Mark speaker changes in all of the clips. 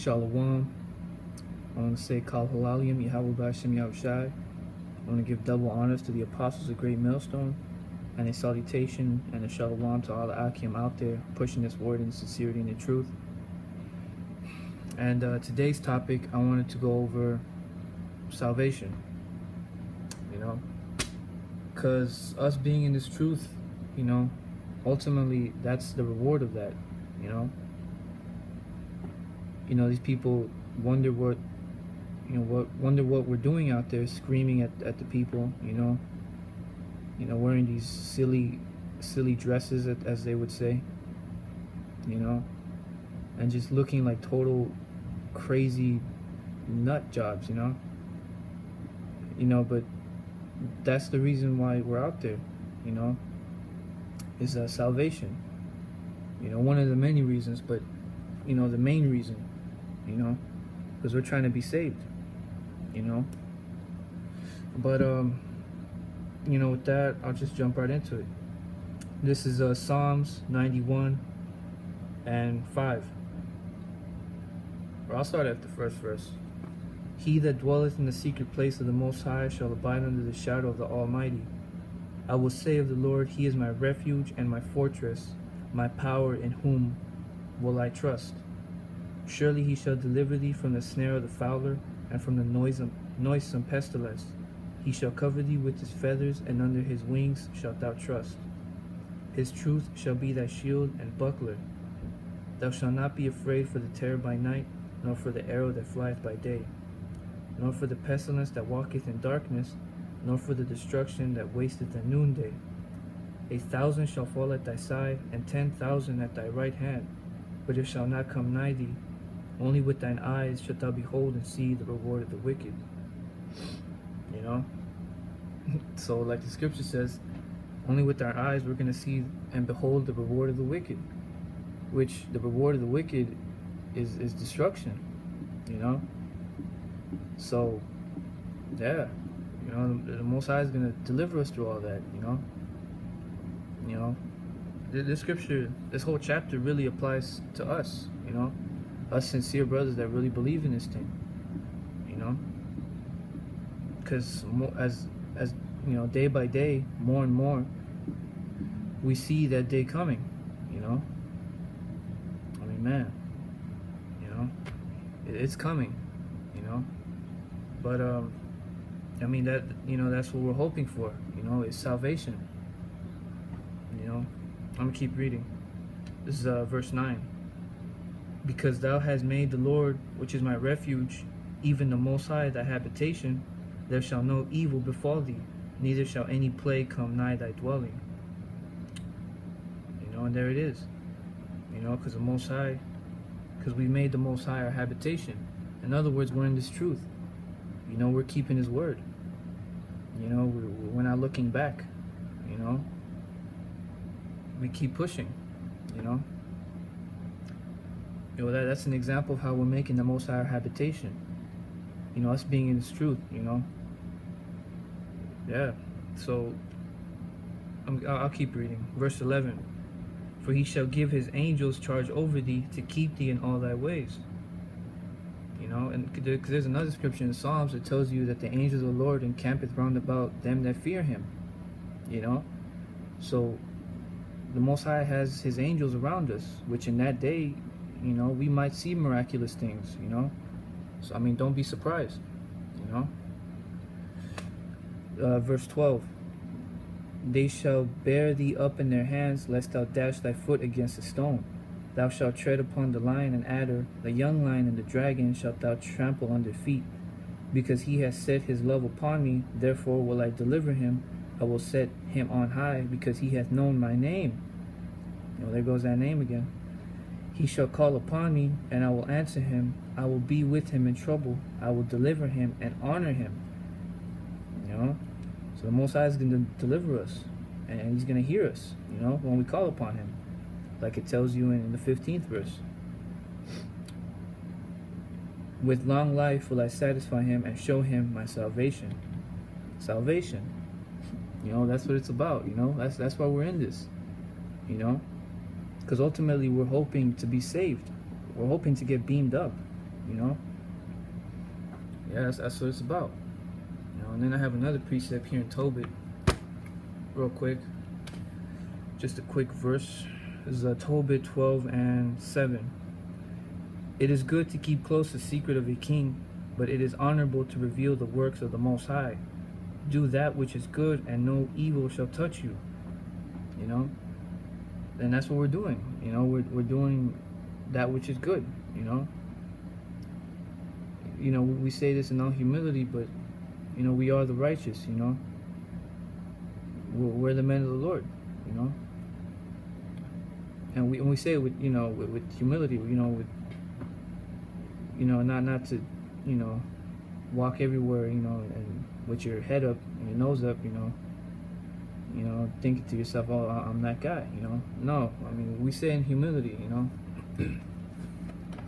Speaker 1: Shalom. I want to say Kal Halalim, Yahweh B'Hashem Yahushai. I want to give double honors to the apostles of Great Millstone, and a salutation and a shalom to all the Akim out there pushing this word in sincerity and in truth. And today's topic, I wanted to go over salvation, because us being in this truth, ultimately that's the reward of that. These people wonder what we're doing out there, screaming at the people, wearing these silly dresses, as they would say, and just looking like total crazy nut jobs, but that's the reason why we're out there, is salvation. One of the many reasons, but the main reason, because we're trying to be saved, but with that, I'll just jump right into it. This is Psalms 91 and 5. Or I'll start at the first verse. He that dwelleth in the secret place of the Most High shall abide under the shadow of the Almighty. I will say of the Lord, He is my refuge and my fortress, my power, in whom will I trust. Surely He shall deliver thee from the snare of the fowler, and from the noisome pestilence. He shall cover thee with His feathers, and under His wings shalt thou trust. His truth shall be thy shield and buckler. Thou shalt not be afraid for the terror by night, nor for the arrow that flieth by day, nor for the pestilence that walketh in darkness, nor for the destruction that wasteth at noonday. 1,000 shall fall at thy side, and 10,000 at thy right hand, but it shall not come nigh thee. Only with thine eyes shalt thou behold and see the reward of the wicked. So like the scripture says, only with our eyes we're going to see and behold the reward of the wicked, which the reward of the wicked is destruction, So, yeah, the Most High is going to deliver us through all that, This scripture, this whole chapter really applies to us, us sincere brothers that really believe in this thing, because as day by day, more and more, we see that day coming, I mean, man, it's coming, but I mean, that that's what we're hoping for, is salvation. I'm gonna keep reading. This is verse 9. Because thou hast made the Lord, which is my refuge, even the Most High, thy habitation, there shall no evil befall thee, neither shall any plague come nigh thy dwelling. And there it is. Because the Most High, because we made the Most High our habitation. In other words, we're in this truth. We're keeping His word. We're not looking back. We keep pushing. That's an example of how we're making the Most High our habitation. Us being in this truth. Yeah. So I'll keep reading. Verse 11. For He shall give His angels charge over thee to keep thee in all thy ways. And because there's another scripture in the Psalms that tells you that the angels of the Lord encampeth round about them that fear Him. So the Most High has His angels around us, which in that day, we might see miraculous things, So, I mean, don't be surprised, Verse 12. They shall bear thee up in their hands, lest thou dash thy foot against a stone. Thou shalt tread upon the lion and adder, the young lion and the dragon shalt thou trample under feet. Because He has set His love upon me, therefore will I deliver him. I will set him on high, because he hath known my name. There goes that name again. He shall call upon me, and I will answer him. I will be with him in trouble. I will deliver him and honor him. So the Most High is going to deliver us, and He's going to hear us, when we call upon Him, like it tells you in the 15th verse. With long life will I satisfy him and show him my salvation. Salvation. That's what it's about, That's why we're in this, Because ultimately we're hoping to be saved. We're hoping to get beamed up, you know. Yeah, that's what it's about. You know, and then I have another precept here in Tobit, real quick. Just a quick verse. This is Tobit 12:7. It is good to keep close the secret of a king, but it is honorable to reveal the works of the Most High. Do that which is good, and no evil shall touch you. You know, and that's what we're doing. You know, we're doing that which is good. You know. You know, we say this in all humility, but you know, we are the righteous. You know, we're the men of the Lord. You know, and we say it with, you know, with humility. You know, with, you know, not to, you know, walk everywhere, you know, and with your head up and your nose up, you know, thinking to yourself, oh, I'm that guy, you know. No, I mean, we say in humility, you know,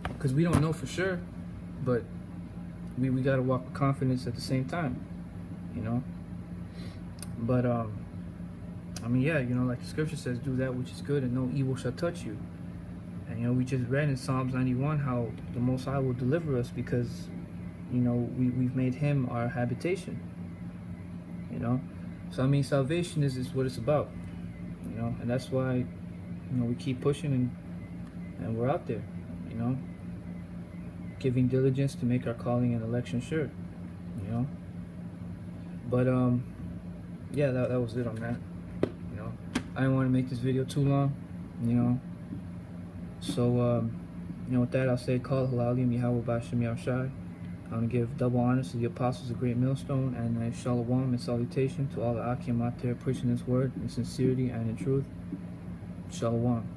Speaker 1: because we don't know for sure, but we got to walk with confidence at the same time, you know. But I mean, yeah, you know, like the scripture says, do that which is good, and no evil shall touch you. And you know, we just read in Psalms 91 how the Most High will deliver us because, you know, we've made Him our habitation. You know, so I mean, salvation is what it's about. You know, and that's why, you know, we keep pushing and we're out there. You know, giving diligence to make our calling and election sure. You know, but yeah, that was it on that. You know, I didn't want to make this video too long. You know. So, you know, with that, I'll say, call Halalim Yahweh Bashem Yahushai. I'm going to give double honors to the apostles of Great Millstone, and a shalom and salutation to all the Akim out there preaching this word in sincerity and in truth. Shalom.